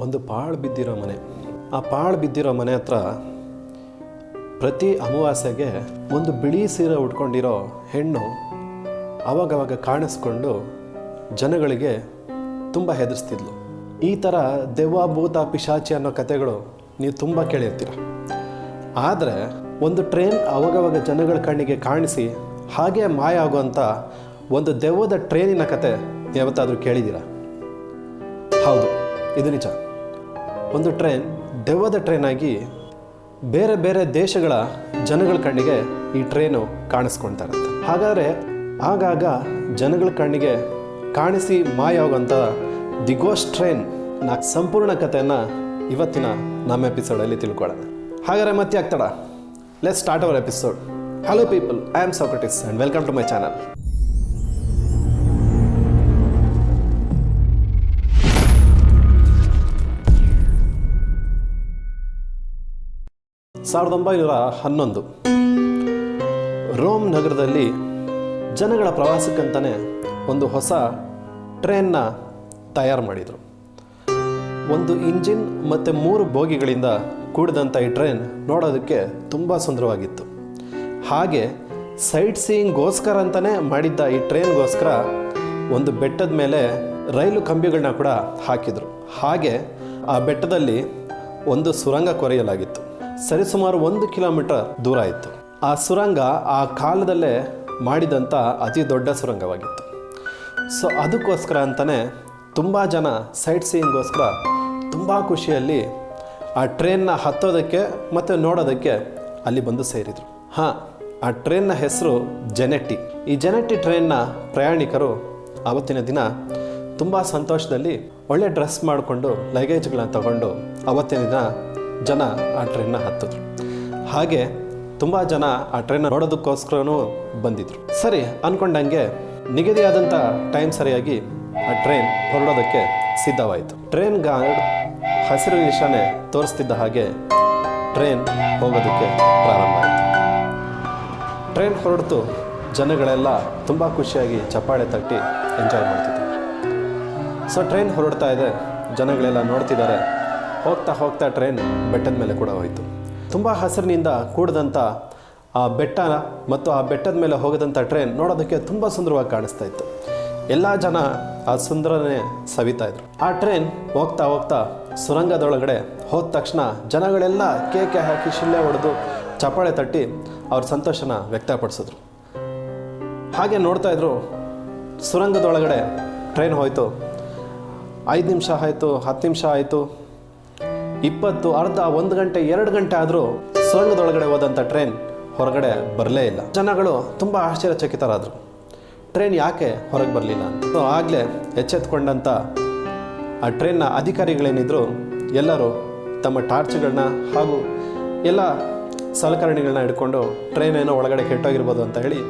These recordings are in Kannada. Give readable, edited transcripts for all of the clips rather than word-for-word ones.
ಒಂದು ಪಾಳು ಬಿದ್ದಿರೋ ಮನೆ. ಆ ಪಾಳು ಬಿದ್ದಿರೋ ಮನೆ ಹತ್ರ ಪ್ರತಿ ಅಮಾವಾಸ್ಯೆಗೆ ಒಂದು ಬಿಳಿ ಸೀರೆ ಉಟ್ಕೊಂಡಿರೋ ಹೆಣ್ಣು ಅವಾಗವಾಗ ಕಾಣಿಸ್ಕೊಂಡು ಜನಗಳಿಗೆ ತುಂಬ ಹೆದರ್ಸ್ತಿದ್ಲು. ಈ ಥರ ದೆವ್ವ ಭೂತ ಪಿಶಾಚಿ ಅನ್ನೋ ಕಥೆಗಳು ನೀವು ತುಂಬ ಕೇಳಿರ್ತೀರ. ಆದರೆ ಒಂದು ಟ್ರೈನ್ ಅವಾಗವಾಗ ಜನಗಳ ಕಣ್ಣಿಗೆ ಕಾಣಿಸಿ ಹಾಗೆ ಮಾಯ ಆಗುವಂಥ ಒಂದು ದೆವ್ವದ ಟ್ರೈನಿನ ಕತೆ ಯಾವತ್ತಾದರೂ ಕೇಳಿದ್ದೀರಾ? ಹೌದು, ಇದು ನಿಜ. ಒಂದು ಟ್ರೈನ್ ದೆವ್ವದ ಟ್ರೈನ್ ಆಗಿ ಬೇರೆ ಬೇರೆ ದೇಶಗಳ ಜನಗಳ ಕಣ್ಣಿಗೆ ಈ ಟ್ರೈನು ಕಾಣಿಸ್ಕೊಳ್ತಾ ಇರುತ್ತೆ. ಹಾಗಾದರೆ ಆಗಾಗ ಜನಗಳ ಕಣ್ಣಿಗೆ ಕಾಣಿಸಿ ಮಾಯ ಆಗುವಂಥ ದಿ ಗೋಸ್ಟ್ ಟ್ರೈನ್ ಸಂಪೂರ್ಣ ಕಥೆಯನ್ನು ಇವತ್ತಿನ ನಮ್ಮ ಎಪಿಸೋಡಲ್ಲಿ ತಿಳ್ಕೊಳ್ಳೋಣ. ಹಾಗಾದರೆ ಮತ್ತೆ ಆಗ್ತಾಡ, let's start our episode. Hello people, I am Socrates and welcome to my channel. ಸಾವಿರದ 1911 ರೋಮ್ ನಗರದಲ್ಲಿ ಜನಗಳ ಪ್ರವಾಸಕ್ಕಂತಲೇ ಒಂದು ಹೊಸ ಟ್ರೈನ್ನ ತಯಾರು ಮಾಡಿದರು. ಒಂದು ಇಂಜಿನ್ ಮತ್ತು 3 ಬೋಗಿಗಳಿಂದ ಕೂಡಿದಂಥ ಈ ಟ್ರೈನ್ ನೋಡೋದಕ್ಕೆ ತುಂಬ ಸುಂದರವಾಗಿತ್ತು. ಹಾಗೆ ಸೈಟ್ ಸೀಯಿಂಗ್ಗೋಸ್ಕರ ಅಂತಲೇ ಮಾಡಿದ್ದ ಈ ಟ್ರೈನ್ಗೋಸ್ಕರ ಒಂದು ಬೆಟ್ಟದ ಮೇಲೆ ರೈಲು ಕಂಬಿಗಳನ್ನ ಕೂಡ ಹಾಕಿದರು. ಹಾಗೆ ಆ ಬೆಟ್ಟದಲ್ಲಿ ಒಂದು ಸುರಂಗ ಕೊರೆಯಲಾಗಿತ್ತು. ಸರಿಸುಮಾರು 1 ಕಿಲೋಮೀಟರ್ ದೂರ ಇತ್ತು. ಆ ಸುರಂಗ ಆ ಕಾಲದಲ್ಲೇ ಮಾಡಿದಂಥ ಅತಿ ದೊಡ್ಡ ಸುರಂಗವಾಗಿತ್ತು. ಸೊ ಅದಕ್ಕೋಸ್ಕರ ಅಂತಲೇ ತುಂಬ ಜನ ಸೈಟ್ ಸೀಯಿಂಗ್ಗೋಸ್ಕರ ತುಂಬ ಖುಷಿಯಲ್ಲಿ ಆ ಟ್ರೈನ್ನ ಹತ್ತೋದಕ್ಕೆ ಮತ್ತು ನೋಡೋದಕ್ಕೆ ಅಲ್ಲಿ ಬಂದು ಸೇರಿದರು. ಆ ಟ್ರೈನ್ನ ಹೆಸರು ಜೆನೆಟ್ಟಿ. ಈ ಜೆನೆಟ್ಟಿ ಟ್ರೈನ್ನ ಪ್ರಯಾಣಿಕರು ಆವತ್ತಿನ ದಿನ ತುಂಬ ಸಂತೋಷದಲ್ಲಿ ಒಳ್ಳೆ ಡ್ರೆಸ್ ಮಾಡಿಕೊಂಡು ಲಗೇಜ್ಗಳನ್ನ ತಗೊಂಡು ಆವತ್ತಿನ ದಿನ ಜನ ಆ ಟ್ರೈನ್ನ ಹತ್ತಿದ್ರು. ಹಾಗೆ ತುಂಬ ಜನ ಆ ಟ್ರೈನ್ನ ನೋಡೋದಕ್ಕೋಸ್ಕರನೂ ಬಂದಿದ್ರು. ಸರಿ ಅಂದ್ಕೊಂಡಂಗೆ ನಿಗದಿಯಾದಂಥ ಟೈಮ್ ಸರಿಯಾಗಿ ಆ ಟ್ರೈನ್ ಹೊರಡೋದಕ್ಕೆ ಸಿದ್ಧವಾಯಿತು. ಟ್ರೈನ್ ಗಾರ್ಡ್ ಹಸಿರು ನಿಶಾನೆ ತೋರಿಸ್ತಿದ್ದ ಹಾಗೆ ಟ್ರೈನ್ ಹೋಗೋದಕ್ಕೆ ಪ್ರಾರಂಭ ಆಯಿತು. ಟ್ರೈನ್ ಹೊರಡ್ತು. ಜನಗಳೆಲ್ಲ ತುಂಬ ಖುಷಿಯಾಗಿ ಚಪ್ಪಾಳೆ ತಟ್ಟಿ ಎಂಜಾಯ್ ಮಾಡ್ತಿದ್ದಾರೆ. ಸೊ ಟ್ರೈನ್ ಹೊರಡ್ತಾ ಇದೆ, ಜನಗಳೆಲ್ಲ ನೋಡ್ತಿದ್ದಾರೆ. ಹೋಗ್ತಾ ಹೋಗ್ತಾ ಟ್ರೈನ್ ಬೆಟ್ಟದ ಮೇಲೆ ಕೂಡ ಹೋಯಿತು. ತುಂಬ ಹಸಿರಿನಿಂದ ಕೂಡಿದಂಥ ಆ ಬೆಟ್ಟ ಮತ್ತು ಆ ಬೆಟ್ಟದ ಮೇಲೆ ಹೋಗದಂಥ ಟ್ರೈನ್ ನೋಡೋದಕ್ಕೆ ತುಂಬ ಸುಂದರವಾಗಿ ಕಾಣಿಸ್ತಾ ಇತ್ತು. ಎಲ್ಲ ಜನ ಆ ಸುಂದರನೇ ಸವಿತಾ ಇದ್ರು. ಆ ಟ್ರೈನ್ ಹೋಗ್ತಾ ಹೋಗ್ತಾ ಸುರಂಗದೊಳಗಡೆ ಹೋದ ತಕ್ಷಣ ಜನಗಳೆಲ್ಲ ಕೇಕೆ ಹಾಕಿ ಶಿಳ್ಳೆ ಹೊಡೆದು ಚಪ್ಪಾಳೆ ತಟ್ಟಿ ಅವ್ರ ಸಂತೋಷನ ವ್ಯಕ್ತಪಡಿಸಿದ್ರು. ಹಾಗೆ ನೋಡ್ತಾ ಇದ್ರು. ಸುರಂಗದೊಳಗಡೆ ಟ್ರೈನ್ ಹೋಯಿತು. 5 ನಿಮಿಷ ಆಯಿತು, 10 ನಿಮಿಷ ಆಯಿತು, 20, ಅರ್ಧ, 1 ಗಂಟೆ, 2 ಗಂಟೆ ಆದರೂ ಸುರಂಗದೊಳಗಡೆ ಹೋದಂಥ ಟ್ರೈನ್ ಹೊರಗಡೆ ಬರಲೇ ಇಲ್ಲ. ಜನಗಳು ತುಂಬ ಆಶ್ಚರ್ಯಚಕಿತರಾದರು. ಟ್ರೈನ್ ಯಾಕೆ ಹೊರಗೆ ಬರಲಿಲ್ಲ ಅಂತ. ಸೊ ಆಗಲೇ ಎಚ್ಚೆತ್ಕೊಂಡಂಥ ಆ ಟ್ರೈನ್ನ ಅಧಿಕಾರಿಗಳೇನಿದ್ರು ಎಲ್ಲರೂ ತಮ್ಮ ಟಾರ್ಚ್ಗಳನ್ನ ಹಾಗೂ ಎಲ್ಲ ಸಲಕರಣೆಗಳನ್ನ ಹಿಡ್ಕೊಂಡು ಟ್ರೈನ್ ಏನೋ ಒಳಗಡೆ ಕೆಟ್ಟೋಗಿರ್ಬೋದು ಅಂತ ಹೇಳಿ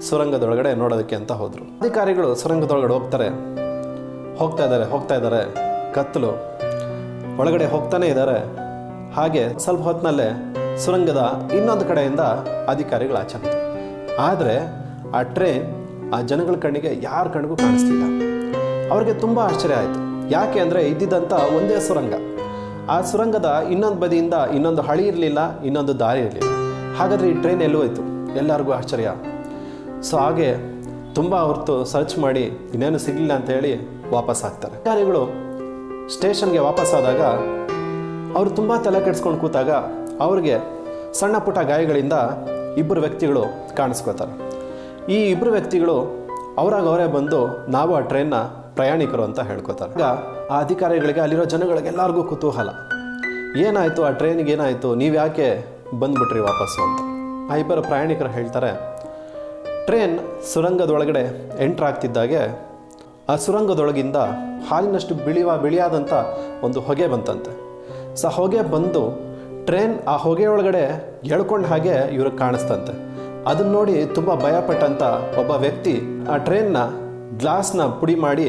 ಸುರಂಗದೊಳಗಡೆ ನೋಡೋದಕ್ಕೆ ಅಂತ ಹೋದರು. ಅಧಿಕಾರಿಗಳು ಸುರಂಗದೊಳಗಡೆ ಹೋಗ್ತಾ ಇದ್ದಾರೆ. ಕತ್ತಲು, ಒಳಗಡೆ ಹೋಗ್ತಾನೆ ಇದ್ದಾರೆ. ಹಾಗೆ ಸ್ವಲ್ಪ ಹೊತ್ತಿನಲ್ಲೇ ಸುರಂಗದ ಇನ್ನೊಂದು ಕಡೆಯಿಂದ ಅಧಿಕಾರಿಗಳು ಆಚೆ ಬಂದರು. ಆದರೆ ಆ ಟ್ರೈನ್ ಆ ಜನಗಳ ಕಣ್ಣಿಗೆ ಯಾರ ಕಣ್ಣಿಗೂ ಕಾಣಿಸ್ಲಿಲ್ಲ. ಅವ್ರಿಗೆ ತುಂಬ ಆಶ್ಚರ್ಯ ಆಯಿತು. ಯಾಕೆ ಅಂದರೆ ಇದ್ದಿದ್ದಂಥ ಒಂದೇ ಸುರಂಗ. ಆ ಸುರಂಗದ ಇನ್ನೊಂದು ಬದಿಯಿಂದ ಇನ್ನೊಂದು ಹಳಿ ಇರಲಿಲ್ಲ, ಇನ್ನೊಂದು ದಾರಿ ಇರಲಿಲ್ಲ. ಹಾಗಾದರೆ ಈ ಟ್ರೈನ್ ಎಲ್ಲೂ ಹೋಯ್ತು? ಎಲ್ಲರಿಗೂ ಆಶ್ಚರ್ಯ. ಸೊ ಹಾಗೆ ತುಂಬ ಹೊರತು ಸರ್ಚ್ ಮಾಡಿ ಇನ್ನೇನು ಸಿಗಲಿಲ್ಲ ಅಂತ ಹೇಳಿ ವಾಪಸ್ ಆಗ್ತಾರೆ. ಅಧಿಕಾರಿಗಳು ಸ್ಟೇಷನ್ಗೆ ವಾಪಸ್ಸಾದಾಗ ಅವರು ತುಂಬ ತಲೆ ಕೆಡಿಸ್ಕೊಂಡು ಕೂತಾಗ ಅವ್ರಿಗೆ ಸಣ್ಣ ಪುಟ್ಟ ಗಾಯಗಳಿಂದ 2 ವ್ಯಕ್ತಿಗಳು ಕಾಣಿಸ್ಕೋತಾರೆ. ಈ 2 ವ್ಯಕ್ತಿಗಳು ಅವರೇ ಬಂದು ನಾವು ಆ ಟ್ರೈನ್ನ ಪ್ರಯಾಣಿಕರು ಅಂತ ಹೇಳ್ಕೊತಾರೆ. ಆಗ ಆ ಅಧಿಕಾರಿಗಳಿಗೆ ಅಲ್ಲಿರೋ ಜನಗಳಿಗೆಲ್ಲರಿಗೂ ಕುತೂಹಲ, ಏನಾಯಿತು, ಆ ಟ್ರೈನಿಗೆ ಏನಾಯಿತು, ನೀವು ಯಾಕೆ ಬಂದುಬಿಟ್ರಿ ವಾಪಸ್ಸು ಅಂತ. ಆ 2 ಪ್ರಯಾಣಿಕರು ಹೇಳ್ತಾರೆ, ಟ್ರೈನ್ ಸುರಂಗದೊಳಗಡೆ ಎಂಟ್ರ್ ಆಗ್ತಿದ್ದಾಗೆ ಆ ಸುರಂಗದೊಳಗಿಂದ ಹಾಲಿನಷ್ಟು ಬಿಳಿಯಾದಂಥ ಒಂದು ಹೊಗೆ ಬಂತಂತೆ. ಸೊ ಹೊಗೆ ಬಂದು ಟ್ರೈನ್ ಆ ಹೊಗೆ ಒಳಗಡೆ ಎಳ್ಕೊಂಡ ಹಾಗೆ ಇವ್ರಿಗೆ ಕಾಣಿಸ್ತಂತೆ. ಅದನ್ನ ನೋಡಿ ತುಂಬ ಭಯಪಟ್ಟಂಥ ಒಬ್ಬ ವ್ಯಕ್ತಿ ಆ ಟ್ರೈನ್ನ ಗ್ಲಾಸ್ನ ಪುಡಿ ಮಾಡಿ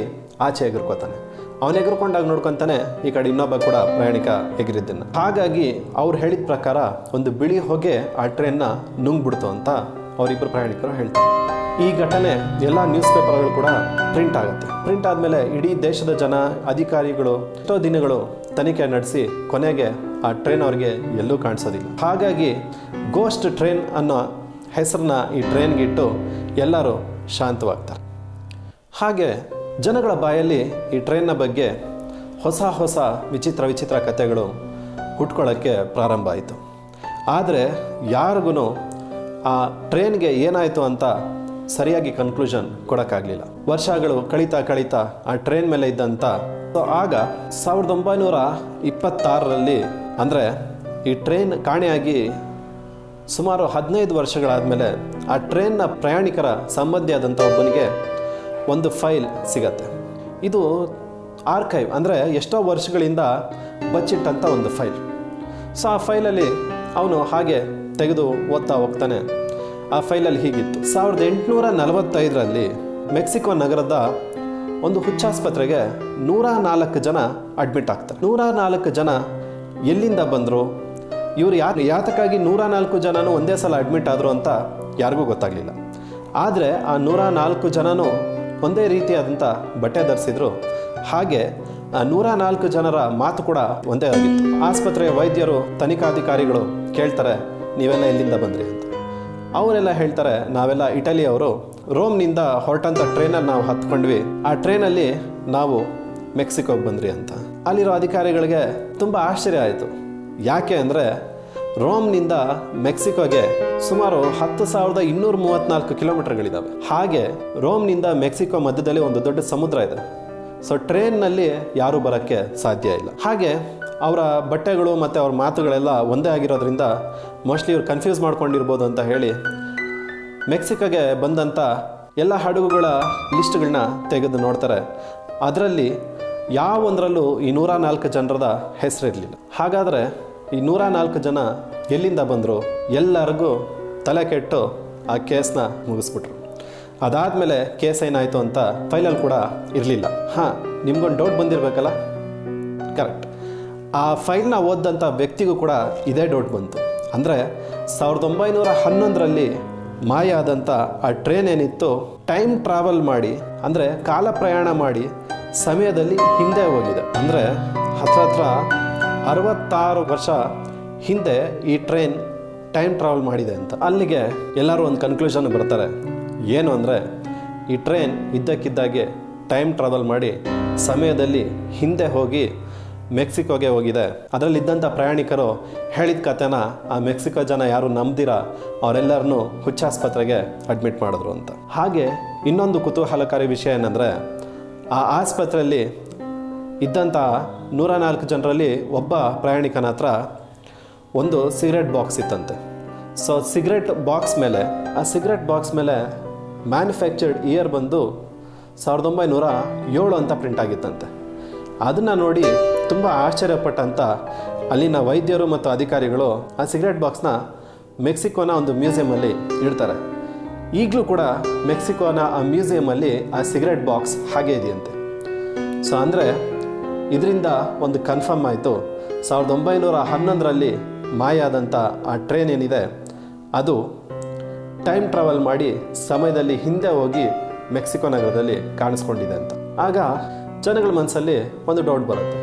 ಆಚೆ ಎಗರ್ಕೋತಾನೆ. ಅವನು ಎಗರ್ಕೊಂಡಾಗ ನೋಡ್ಕೊತಾನೆ ಈ ಕಡೆ ಇನ್ನೊಬ್ಬ ಕೂಡ ಪ್ರಯಾಣಿಕ ಎಗರಿದ್ದನ್ನು. ಹಾಗಾಗಿ ಅವ್ರು ಹೇಳಿದ ಪ್ರಕಾರ ಒಂದು ಬಿಳಿ ಹೊಗೆ ಆ ಟ್ರೈನ್ನ ನುಂಗ್ಬಿಡ್ತು ಅಂತ ಅವರಿಬ್ಬರು ಪ್ರಯಾಣಿಕರು ಹೇಳ್ತಾರೆ. ಈ ಘಟನೆ ಎಲ್ಲ ನ್ಯೂಸ್ ಪೇಪರ್ಗಳು ಕೂಡ ಪ್ರಿಂಟ್ ಆಗುತ್ತೆ. ಪ್ರಿಂಟ್ ಆದಮೇಲೆ ಇಡೀ ದೇಶದ ಜನ, ಅಧಿಕಾರಿಗಳು ಎಷ್ಟೋ ದಿನಗಳು ತನಿಖೆ ನಡೆಸಿ ಕೊನೆಗೆ ಆ ಟ್ರೈನ್ ಅವ್ರಿಗೆ ಎಲ್ಲೂ ಕಾಣಿಸೋದಿಲ್ಲ. ಹಾಗಾಗಿ ಗೋಸ್ಟ್ ಟ್ರೈನ್ ಅನ್ನೋ ಹೆಸರನ್ನ ಈ ಟ್ರೈನ್ಗಿಟ್ಟು ಎಲ್ಲರೂ ಶಾಂತವಾಗ್ತಾರೆ. ಹಾಗೆ ಜನಗಳ ಬಾಯಲ್ಲಿ ಈ ಟ್ರೈನ್ನ ಬಗ್ಗೆ ಹೊಸ ಹೊಸ ವಿಚಿತ್ರ ಕಥೆಗಳು ಹುಟ್ಕೊಳ್ಳೋಕ್ಕೆ ಪ್ರಾರಂಭ ಆಯಿತು. ಆದರೆ ಯಾರಿಗೂ ಆ ಟ್ರೈನ್ಗೆ ಏನಾಯಿತು ಅಂತ ಸರಿಯಾಗಿ ಕನ್ಕ್ಲೂಷನ್ ಕೊಡೋಕ್ಕಾಗಲಿಲ್ಲ. ವರ್ಷಗಳು ಕಳೀತಾ ಆ ಟ್ರೈನ್ ಮೇಲೆ ಇದ್ದಂಥ ಆಗ 1926ರಲ್ಲಿ ಅಂದರೆ ಈ ಟ್ರೈನ್ ಕಾಣೆಯಾಗಿ ಸುಮಾರು 15 ವರ್ಷಗಳಾದಮೇಲೆ ಆ ಟ್ರೈನ್ನ ಪ್ರಯಾಣಿಕರ ಸಂಬಂಧಿ ಆದಂಥ ಒಬ್ಬನಿಗೆ ಒಂದು ಫೈಲ್ ಸಿಗತ್ತೆ. ಇದು ಆರ್ಕೈವ್ ಅಂದರೆ ಎಷ್ಟೋ ವರ್ಷಗಳಿಂದ ಬಚ್ಚಿಟ್ಟಂಥ ಒಂದು ಫೈಲ್. ಸೊ ಆ ಫೈಲಲ್ಲಿ ಅವನು ಹಾಗೆ ತೆಗೆದು ಓದ್ತಾ ಹೋಗ್ತಾನೆ. ಆ ಫೈಲಲ್ಲಿ ಹೀಗಿತ್ತು: 1845ರಲ್ಲಿ ಮೆಕ್ಸಿಕೋ ನಗರದ ಒಂದು ಹುಚ್ಚಾಸ್ಪತ್ರೆಗೆ 104 ಜನ ಅಡ್ಮಿಟ್ ಆಗ್ತಾರೆ. 104 ಜನ ಎಲ್ಲಿಂದ ಬಂದರು, ಇವರು ಯಾತಕ್ಕಾಗಿ 104 ಜನನೂ ಒಂದೇ ಸಲ ಅಡ್ಮಿಟ್ ಆದರು ಅಂತ ಯಾರಿಗೂ ಗೊತ್ತಾಗಲಿಲ್ಲ. ಆದರೆ ಆ 104 ಜನನೂ ಒಂದೇ ರೀತಿಯಾದಂಥ ಬಟ್ಟೆ ಧರಿಸಿದ್ರು. ಹಾಗೆ ಆ 104 ಜನರ ಮಾತು ಕೂಡ ಒಂದೇ ಆಗಿತ್ತು. ಆಸ್ಪತ್ರೆಯ ವೈದ್ಯರು, ತನಿಖಾಧಿಕಾರಿಗಳು ಕೇಳ್ತಾರೆ, ನೀವೆಲ್ಲ ಎಲ್ಲಿಂದ ಬಂದ್ರಿ ಅಂತ. ಅವರೆಲ್ಲ ಹೇಳ್ತಾರೆ, ನಾವೆಲ್ಲ ಇಟಲಿಯವರು, ರೋಮ್ನಿಂದ ಹೊರಟಂಥ ಟ್ರೈನಲ್ಲಿ ನಾವು ಹತ್ಕೊಂಡ್ವಿ, ಆ ಟ್ರೈನಲ್ಲಿ ನಾವು ಮೆಕ್ಸಿಕೋಗೆ ಬಂದ್ರಿ ಅಂತ. ಅಲ್ಲಿರೋ ಅಧಿಕಾರಿಗಳಿಗೆ ತುಂಬ ಆಶ್ಚರ್ಯ ಆಯಿತು. ಯಾಕೆ ಅಂದರೆ ರೋಮ್ನಿಂದ ಮೆಕ್ಸಿಕೋಗೆ ಸುಮಾರು 10,234 ಕಿಲೋಮೀಟರ್ಗಳಿದ್ದಾವೆ. ಹಾಗೆ ರೋಮ್ನಿಂದ ಮೆಕ್ಸಿಕೋ ಮಧ್ಯದಲ್ಲಿ ಒಂದು ದೊಡ್ಡ ಸಮುದ್ರ ಇದೆ. ಸೊ ಟ್ರೈನ್ನಲ್ಲಿ ಯಾರೂ ಬರೋಕ್ಕೆ ಸಾಧ್ಯ ಇಲ್ಲ. ಹಾಗೆ ಅವರ ಬಟ್ಟೆಗಳು ಮತ್ತು ಅವ್ರ ಮಾತುಗಳೆಲ್ಲ ಒಂದೇ ಆಗಿರೋದ್ರಿಂದ ಮೋಸ್ಟ್ಲಿ ಇವ್ರು ಕನ್ಫ್ಯೂಸ್ ಮಾಡ್ಕೊಂಡಿರ್ಬೋದು ಅಂತ ಹೇಳಿ ಮೆಕ್ಸಿಕೋಗೆ ಬಂದಂಥ ಎಲ್ಲ ಹಡಗುಗಳ ಲಿಸ್ಟ್ಗಳನ್ನ ತೆಗೆದು ನೋಡ್ತಾರೆ. ಅದರಲ್ಲಿ ಯಾವೊಂದರಲ್ಲೂ ಈ 104 ಜನರದ ಹೆಸರಿರಲಿಲ್ಲ. ಹಾಗಾದರೆ ಈ 104 ಜನ ಎಲ್ಲಿಂದ ಬಂದರು? ಎಲ್ಲರಿಗೂ ತಲೆ ಕೆಟ್ಟು ಆ ಕೇಸ್ನ ಮುಗಿಸ್ಬಿಟ್ರು. ಅದಾದಮೇಲೆ ಕೇಸ್ ಏನಾಯಿತು ಅಂತ ಫೈಲಲ್ಲಿ ಕೂಡ ಇರಲಿಲ್ಲ. ನಿಮ್ಗೊಂದು ಡೌಟ್ ಬಂದಿರಬೇಕಲ್ಲ? ಕರೆಕ್ಟ್. ಆ ಫೈಲ್ನ ಓದಿದಂಥ ವ್ಯಕ್ತಿಗೂ ಕೂಡ ಇದೇ ಡೌಟ್ ಬಂತು. ಅಂದರೆ 1911ರಲ್ಲಿ ಮಾಯ ಆದಂಥ ಆ ಟ್ರೈನ್ ಏನಿತ್ತು, ಟೈಮ್ ಟ್ರಾವೆಲ್ ಮಾಡಿ, ಅಂದರೆ ಕಾಲ ಪ್ರಯಾಣ ಮಾಡಿ ಸಮಯದಲ್ಲಿ ಹಿಂದೆ ಹೋಗಿದೆ. ಅಂದರೆ ಹತ್ರ 66 ವರ್ಷ ಹಿಂದೆ ಈ ಟ್ರೈನ್ ಟೈಮ್ ಟ್ರಾವೆಲ್ ಮಾಡಿದೆ ಅಂತ. ಅಲ್ಲಿಗೆ ಎಲ್ಲರೂ ಒಂದು ಕನ್ಕ್ಲೂಷನ್ ಬರ್ತಾರೆ. ಏನು ಅಂದರೆ ಈ ಟ್ರೈನ್ ಇದ್ದಕ್ಕಿದ್ದಾಗೆ ಟೈಮ್ ಟ್ರಾವೆಲ್ ಮಾಡಿ ಸಮಯದಲ್ಲಿ ಹಿಂದೆ ಹೋಗಿ ಮೆಕ್ಸಿಕೋಗೆ ಹೋಗಿದೆ. ಅದರಲ್ಲಿದ್ದಂಥ ಪ್ರಯಾಣಿಕರು ಹೇಳಿದ ಕಥೆನ ಆ ಮೆಕ್ಸಿಕೋ ಜನ ಯಾರು ನಂಬ್ದಿರ ಅವರೆಲ್ಲರನ್ನೂ ಹುಚ್ಚಾಸ್ಪತ್ರೆಗೆ ಅಡ್ಮಿಟ್ ಮಾಡಿದ್ರು ಅಂತ. ಹಾಗೆ ಇನ್ನೊಂದು ಕುತೂಹಲಕಾರಿ ವಿಷಯ ಏನಂದರೆ, ಆ ಆಸ್ಪತ್ರೆಯಲ್ಲಿ ಇದ್ದಂಥ 104 ಜನರಲ್ಲಿ ಒಬ್ಬ ಪ್ರಯಾಣಿಕನ ಹತ್ರ ಒಂದು ಸಿಗರೆಟ್ ಬಾಕ್ಸ್ ಇತ್ತಂತೆ. ಸೊ ಸಿಗರೆಟ್ ಬಾಕ್ಸ್ ಮೇಲೆ ಮ್ಯಾನುಫ್ಯಾಕ್ಚರ್ಡ್ ಇಯರ್ ಬಂದು 1907 ಅಂತ ಪ್ರಿಂಟ್ ಆಗಿತ್ತಂತೆ. ಅದನ್ನು ನೋಡಿ ತುಂಬ ಆಶ್ಚರ್ಯಪಟ್ಟಂಥ ಅಲ್ಲಿನ ವೈದ್ಯರು ಮತ್ತು ಅಧಿಕಾರಿಗಳು ಆ ಸಿಗರೆಟ್ ಬಾಕ್ಸ್ನ ಮೆಕ್ಸಿಕೋನ ಒಂದು ಮ್ಯೂಸಿಯಮಲ್ಲಿ ಇಡ್ತಾರೆ. ಈಗಲೂ ಕೂಡ ಮೆಕ್ಸಿಕೋನ ಆ ಮ್ಯೂಸಿಯಮಲ್ಲಿ ಆ ಸಿಗರೆಟ್ ಬಾಕ್ಸ್ ಹಾಗೆ ಇದೆಯಂತೆ. ಸೊ ಅಂದರೆ ಇದರಿಂದ ಒಂದು ಕನ್ಫರ್ಮ್ ಆಯಿತು, 1911ರಲ್ಲಿ ಮಾಯ ಆದಂಥ ಆ ಟ್ರೈನ್ ಏನಿದೆ ಅದು ಟೈಮ್ ಟ್ರಾವೆಲ್ ಮಾಡಿ ಸಮಯದಲ್ಲಿ ಹಿಂದೆ ಹೋಗಿ ಮೆಕ್ಸಿಕೋ ನಗರದಲ್ಲಿ ಕಾಣಿಸ್ಕೊಂಡಿದೆ ಅಂತ. ಆಗ ಜನಗಳ ಮನಸ್ಸಲ್ಲಿ ಒಂದು ಡೌಟ್ ಬರುತ್ತೆ,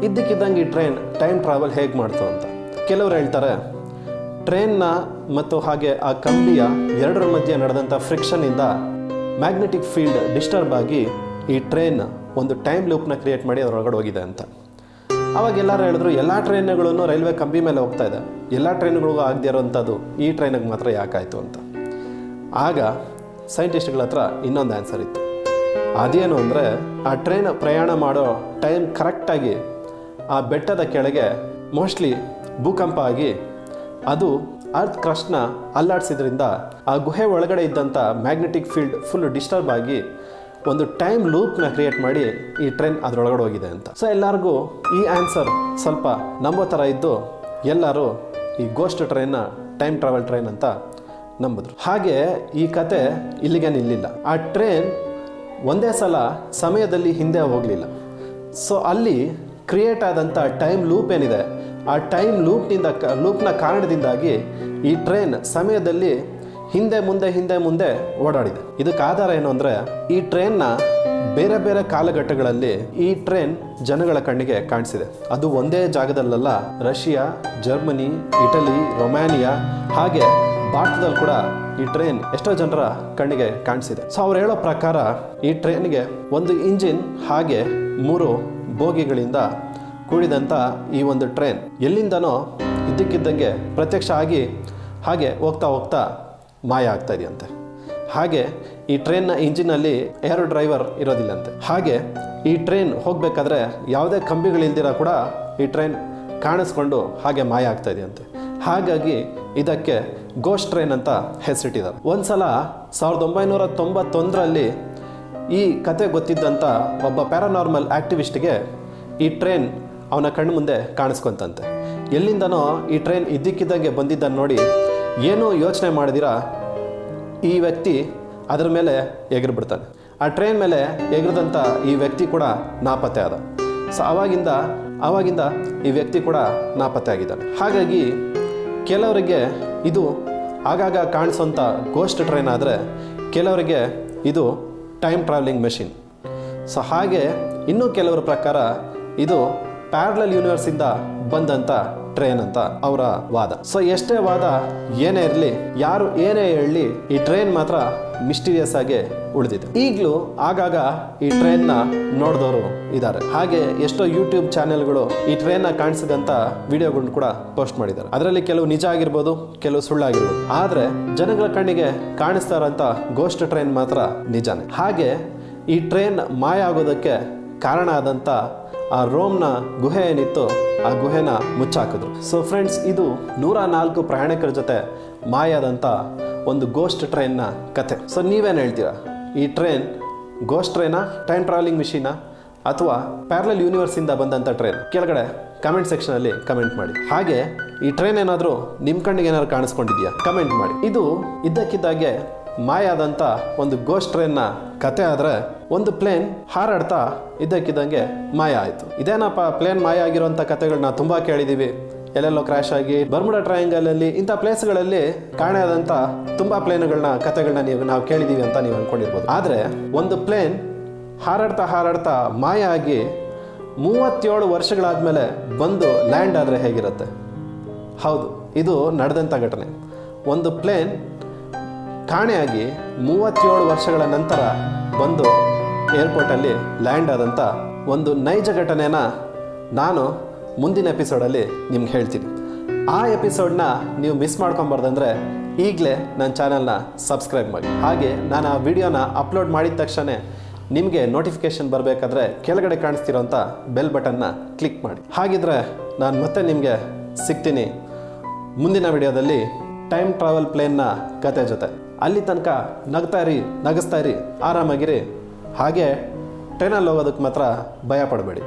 ಇದ್ದಕ್ಕಿದ್ದಂಗೆ ಈ ಟ್ರೈನ್ ಟೈಮ್ ಟ್ರಾವೆಲ್ ಹೇಗೆ ಮಾಡ್ತು ಅಂತ. ಕೆಲವರು ಹೇಳ್ತಾರೆ, ಟ್ರೈನ್ನ ಮತ್ತು ಹಾಗೆ ಆ ಕಂಬಿಯ ಎರಡರ ಮಧ್ಯೆ ನಡೆದಂಥ ಫ್ರಿಕ್ಷನ್ನಿಂದ ಮ್ಯಾಗ್ನೆಟಿಕ್ ಫೀಲ್ಡ್ ಡಿಸ್ಟರ್ಬ್ ಆಗಿ ಈ ಟ್ರೈನ್ ಒಂದು ಟೈಮ್ ಲೂಪ್ನ ಕ್ರಿಯೇಟ್ ಮಾಡಿ ಅದರೊಳಗಡೆ ಹೋಗಿದೆ ಅಂತ. ಅವಾಗ ಎಲ್ಲರೂ ಹೇಳಿದ್ರು, ಎಲ್ಲ ಟ್ರೈನ್ಗಳನ್ನು ರೈಲ್ವೆ ಕಂಬಿ ಮೇಲೆ ಹೋಗ್ತಾ ಇದೆ, ಎಲ್ಲ ಟ್ರೈನ್ಗಳಿಗೂ ಆಗದೆ ಇರೋವಂಥದ್ದು ಈ ಟ್ರೈನಿಗೆ ಮಾತ್ರ ಯಾಕಾಯಿತು ಅಂತ. ಆಗ ಸೈಂಟಿಸ್ಟ್ಗಳ ಹತ್ರ ಇನ್ನೊಂದು ಆನ್ಸರ್ ಇತ್ತು. ಅದೇನು ಅಂದರೆ, ಆ ಟ್ರೈನ್ ಪ್ರಯಾಣ ಮಾಡೋ ಟೈಮ್ ಕರೆಕ್ಟಾಗಿ ಆ ಬೆಟ್ಟದ ಕೆಳಗೆ ಮೋಸ್ಟ್ಲಿ ಭೂಕಂಪ ಆಗಿ ಅದು ಅರ್ತ್ ಕ್ರಸ್ಟ್ನ ಅಲ್ಲಾಡಿಸಿದ್ರಿಂದ ಆ ಗುಹೆ ಒಳಗಡೆ ಇದ್ದಂಥ ಮ್ಯಾಗ್ನೆಟಿಕ್ ಫೀಲ್ಡ್ ಫುಲ್ ಡಿಸ್ಟರ್ಬ್ ಆಗಿ ಒಂದು ಟೈಮ್ ಲೂಪ್ನ ಕ್ರಿಯೇಟ್ ಮಾಡಿ ಈ ಟ್ರೈನ್ ಅದರೊಳಗಡೆ ಹೋಗಿದೆ ಅಂತ. ಸೊ ಎಲ್ಲರಿಗೂ ಈ ಆನ್ಸರ್ ಸ್ವಲ್ಪ ನಂಬೋ ಥರ ಇದ್ದು ಎಲ್ಲರೂ ಈ ಗೋಸ್ಟ್ ಟ್ರೈನ್ನ ಟೈಮ್ ಟ್ರಾವೆಲ್ ಟ್ರೈನ್ ಅಂತ ನಂಬಿದ್ರು. ಹಾಗೆ ಈ ಕತೆ ಇಲ್ಲಿಗೆ ನಿಲ್ಲಿಲ್ಲ. ಆ ಟ್ರೈನ್ ಒಂದೇ ಸಲ ಸಮಯದಲ್ಲಿ ಹಿಂದೆ ಹೋಗಲಿಲ್ಲ. ಸೊ ಅಲ್ಲಿ ಕ್ರಿಯೇಟ್ ಆದಂಥ ಟೈಮ್ ಲೂಪ್ ಏನಿದೆ, ಆ ಟೈಮ್ ಲೂಪ್ನ ಕಾರಣದಿಂದಾಗಿ ಈ ಟ್ರೈನ್ ಸಮಯದಲ್ಲಿ ಹಿಂದೆ ಮುಂದೆ ಓಡಾಡಿದೆ. ಇದಕ್ಕೆ ಆಧಾರ ಏನು ಅಂದರೆ, ಈ ಟ್ರೈನ್ನ ಬೇರೆ ಬೇರೆ ಕಾಲಘಟ್ಟಗಳಲ್ಲಿ ಈ ಟ್ರೈನ್ ಜನಗಳ ಕಣ್ಣಿಗೆ ಕಾಣಿಸಿದೆ. ಅದು ಒಂದೇ ಜಾಗದಲ್ಲ, ರಷ್ಯಾ, ಜರ್ಮನಿ, ಇಟಲಿ, ರೊಮ್ಯಾನಿಯಾ ಹಾಗೆ ಭಾರತದಲ್ಲಿ ಕೂಡ ಈ ಟ್ರೈನ್ ಎಷ್ಟೋ ಜನರ ಕಣ್ಣಿಗೆ ಕಾಣಿಸಿದೆ. ಸೊ ಅವ್ರು ಹೇಳೋ ಪ್ರಕಾರ ಈ ಟ್ರೈನ್ಗೆ ಒಂದು ಇಂಜಿನ್ ಹಾಗೆ 3 ಬೋಗಿಗಳಿಂದ ಕೂಡಿದಂಥ ಈ ಒಂದು ಟ್ರೈನ್ ಎಲ್ಲಿಂದನೋ ಇದ್ದಕ್ಕಿದ್ದಂಗೆ ಪ್ರತ್ಯಕ್ಷ ಆಗಿ ಹಾಗೆ ಹೋಗ್ತಾ ಹೋಗ್ತಾ ಮಾಯ ಆಗ್ತಾ ಇದೆಯಂತೆ. ಹಾಗೆ ಈ ಟ್ರೈನ್ನ ಇಂಜಿನಲ್ಲಿ ಏರೋ ಡ್ರೈವರ್ ಇರೋದಿಲ್ಲಂತೆ. ಹಾಗೆ ಈ ಟ್ರೈನ್ ಹೋಗಬೇಕಾದ್ರೆ ಯಾವುದೇ ಕಂಬಿಗಳಿಲ್ದಿರ ಕೂಡ ಈ ಟ್ರೈನ್ ಕಾಣಿಸ್ಕೊಂಡು ಹಾಗೆ ಮಾಯ ಆಗ್ತಾ ಇದೆಯಂತೆ. ಹಾಗಾಗಿ ಇದಕ್ಕೆ ಗೋಸ್ಟ್ ಟ್ರೈನ್ ಅಂತ ಹೆಸರಿಟ್ಟಿದ್ದಾರೆ. ಒಂದ್ಸಲ 1991ರಲ್ಲಿ ಈ ಕತೆ ಗೊತ್ತಿದ್ದಂಥ ಒಬ್ಬ ಪ್ಯಾರಾನಾರ್ಮಲ್ ಆಕ್ಟಿವಿಸ್ಟ್ಗೆ ಈ ಟ್ರೈನ್ ಅವನ ಕಣ್ಣು ಮುಂದೆ ಕಾಣಿಸ್ಕೊಂತಂತೆ. ಎಲ್ಲಿಂದನೋ ಈ ಟ್ರೈನ್ ಇದ್ದಕ್ಕಿದ್ದಂಗೆ ಬಂದಿದ್ದನ್ನು ನೋಡಿ ಏನೂ ಯೋಚನೆ ಮಾಡಿದಿರ ಈ ವ್ಯಕ್ತಿ ಅದರ ಮೇಲೆ ಎಗರ್ಬಿಡ್ತಾನೆ. ಆ ಟ್ರೈನ್ ಮೇಲೆ ಎಗರದಂಥ ಈ ವ್ಯಕ್ತಿ ಕೂಡ ನಾಪತ್ತೆ ಆದ. ಸೊ ಆವಾಗಿಂದ ಈ ವ್ಯಕ್ತಿ ಕೂಡ ನಾಪತ್ತೆ ಆಗಿದ್ದಾನೆ. ಹಾಗಾಗಿ ಕೆಲವರಿಗೆ ಇದು ಆಗಾಗ ಕಾಣಿಸೋಂಥ ಗೋಸ್ಟ್ ಟ್ರೈನ್ ಆದರೆ ಕೆಲವರಿಗೆ ಇದು ಟೈಮ್ ಟ್ರಾವೆಲಿಂಗ್ ಮೆಷಿನ್. ಸೊ ಹಾಗೆ ಇನ್ನೂ ಕೆಲವರ ಪ್ರಕಾರ ಇದು ಪ್ಯಾರಲಲ್ ಯೂನಿವರ್ಸಿಂದ ಬಂದಂಥ ಟ್ರೈನ್ ಅಂತ ಅವರ ವಾದ. ಸೊ ಎಷ್ಟೇ ವಾದ ಏನೇ ಇರಲಿ, ಯಾರು ಏನೇ ಹೇಳಲಿ, ಈ ಟ್ರೈನ್ ಮಾತ್ರ ಮಿಸ್ಟೀರಿಯಸ್ ಆಗಿ ಉಳಿದಿದೆ. ಈಗಲೂ ಆಗಾಗ ಈ ಟ್ರೈನ್ನ ನೋಡಿದವರು ಇದ್ದಾರೆ. ಹಾಗೆ ಎಷ್ಟೋ ಯೂಟ್ಯೂಬ್ ಚಾನೆಲ್ಗಳು ಈ ಟ್ರೈನ್ನ ಕಾಣಿಸಿದಂಥ ವಿಡಿಯೋಗಳನ್ನ ಕೂಡ ಪೋಸ್ಟ್ ಮಾಡಿದ್ದಾರೆ. ಅದರಲ್ಲಿ ಕೆಲವು ನಿಜ ಆಗಿರ್ಬೋದು, ಕೆಲವು ಸುಳ್ಳಾಗಿರ್ಬೋದು. ಆದರೆ ಜನಗಳ ಕಣ್ಣಿಗೆ ಕಾಣಿಸ್ತಾ ಇರೋಂಥ ಗೋಸ್ಟ್ ಟ್ರೈನ್ ಮಾತ್ರ ನಿಜಾನೇ. ಹಾಗೆ ಈ ಟ್ರೈನ್ ಮಾಯ ಆಗೋದಕ್ಕೆ ಕಾರಣ ಆದಂಥ ಆ ರೋಮ್ನ ಗುಹೆ ಏನಿತ್ತು, ಆ ಗುಹೆನ ಮುಚ್ಚಾಕಿದ್ರು. ಸೊ ಫ್ರೆಂಡ್ಸ್, ಇದು 104 ಪ್ರಯಾಣಿಕರ ಜೊತೆ ಮಾಯಾದಂಥ ಒಂದು ಗೋಸ್ಟ್ ಟ್ರೈನ್ನ ಕತೆ. ಸೊ ನೀವೇನು ಹೇಳ್ತೀರಾ? ಈ ಟ್ರೈನ್ ಗೋಸ್ಟ್ ಟ್ರೈನಾ, ಟೈಮ್ ಟ್ರಾವೆಲಿಂಗ್ ಮಿಷಿನಾ, ಅಥವಾ ಪ್ಯಾರಲಲ್ ಯೂನಿವರ್ಸಿಂದ ಬಂದಂಥ ಟ್ರೈನ್? ಕೆಳಗಡೆ ಕಮೆಂಟ್ ಸೆಕ್ಷನಲ್ಲಿ ಕಮೆಂಟ್ ಮಾಡಿ. ಹಾಗೆ ಈ ಟ್ರೈನ್ ಏನಾದರೂ ನಿಮ್ಮ ಕಣ್ಣಿಗೆ ಏನಾದ್ರು ಕಾಣಿಸ್ಕೊಂಡಿದೆಯಾ? ಕಮೆಂಟ್ ಮಾಡಿ. ಇದು ಇದ್ದಕ್ಕಿದ್ದಾಗೆ ಮಾಯ ಆದಂಥ ಒಂದು ಗೋಸ್ಟ್ ಟ್ರೈನ್ನ ಕತೆ ಆದರೆ, ಒಂದು ಪ್ಲೇನ್ ಹಾರಾಡ್ತಾ ಇದ್ದಕ್ಕಿದ್ದಂಗೆ ಮಾಯ ಆಯಿತು. ಇದೇನಪ್ಪ ಪ್ಲೇನ್ ಮಾಯ ಆಗಿರುವಂಥ ಕತೆಗಳನ್ನ ತುಂಬ ಕೇಳಿದ್ದೀವಿ. ಎಲ್ಲೆಲ್ಲೋ ಕ್ರ್ಯಾಶ್ ಆಗಿ ಬರ್ಮುಡಾ ಟ್ರಯಾಂಗಲಲ್ಲಿ ಇಂಥ ಪ್ಲೇಸ್ಗಳಲ್ಲಿ ಕಾಣೆಯಾದಂಥ ತುಂಬ ಪ್ಲೇನ್ಗಳನ್ನ ಕತೆಗಳನ್ನ ನಾವು ಕೇಳಿದ್ದೀವಿ ಅಂತ ನೀವು ಅಂದ್ಕೊಂಡಿರ್ಬೋದು. ಆದರೆ ಒಂದು ಪ್ಲೇನ್ ಹಾರಾಡ್ತಾ ಮಾಯ ಆಗಿ 37 ವರ್ಷಗಳಾದಮೇಲೆ ಬಂದು ಲ್ಯಾಂಡ್ ಆದರೆ ಹೇಗಿರುತ್ತೆ? ಹೌದು, ಇದು ನಡೆದಂಥ ಘಟನೆ. ಒಂದು ಪ್ಲೇನ್ ಕಾಣೆಯಾಗಿ 37 ವರ್ಷಗಳ ನಂತರ ಬಂದು ಏರ್ಪೋರ್ಟಲ್ಲಿ ಲ್ಯಾಂಡ್ ಆದಂಥ ಒಂದು ನೈಜ ಘಟನೆನ ನಾನು ಮುಂದಿನ ಎಪಿಸೋಡಲ್ಲಿ ನಿಮ್ಗೆ ಹೇಳ್ತೀನಿ. ಆ ಎಪಿಸೋಡ್ನ ನೀವು ಮಿಸ್ ಮಾಡ್ಕೊಬಾರ್ದಂದ್ರೆ ಈಗಲೇ ನನ್ನ ಚಾನಲ್ನ ಸಬ್ಸ್ಕ್ರೈಬ್ ಮಾಡಿ. ಹಾಗೆ ನಾನು ಆ ವಿಡಿಯೋನ ಅಪ್ಲೋಡ್ ಮಾಡಿದ ತಕ್ಷಣ ನಿಮಗೆ ನೋಟಿಫಿಕೇಷನ್ ಬರಬೇಕಾದ್ರೆ ಕೆಳಗಡೆ ಕಾಣಿಸ್ತಿರೋಂಥ ಬೆಲ್ ಬಟನ್ನ ಕ್ಲಿಕ್ ಮಾಡಿ. ಹಾಗಿದ್ರೆ ನಾನು ಮತ್ತೆ ನಿಮಗೆ ಸಿಗ್ತೀನಿ ಮುಂದಿನ ವಿಡಿಯೋದಲ್ಲಿ ಟೈಮ್ ಟ್ರಾವೆಲ್ ಪ್ಲೇನ್ನ ಕತೆ ಜೊತೆ. ಅಲ್ಲಿ ತನಕ ನಗಿಸ್ತಾ ಇರಿ, ಆರಾಮಾಗಿರಿ. ಹಾಗೆ ಟ್ರೈನಲ್ಲಿ ಹೋಗೋದಕ್ಕೆ ಮಾತ್ರ ಭಯ ಪಡಬೇಡಿ.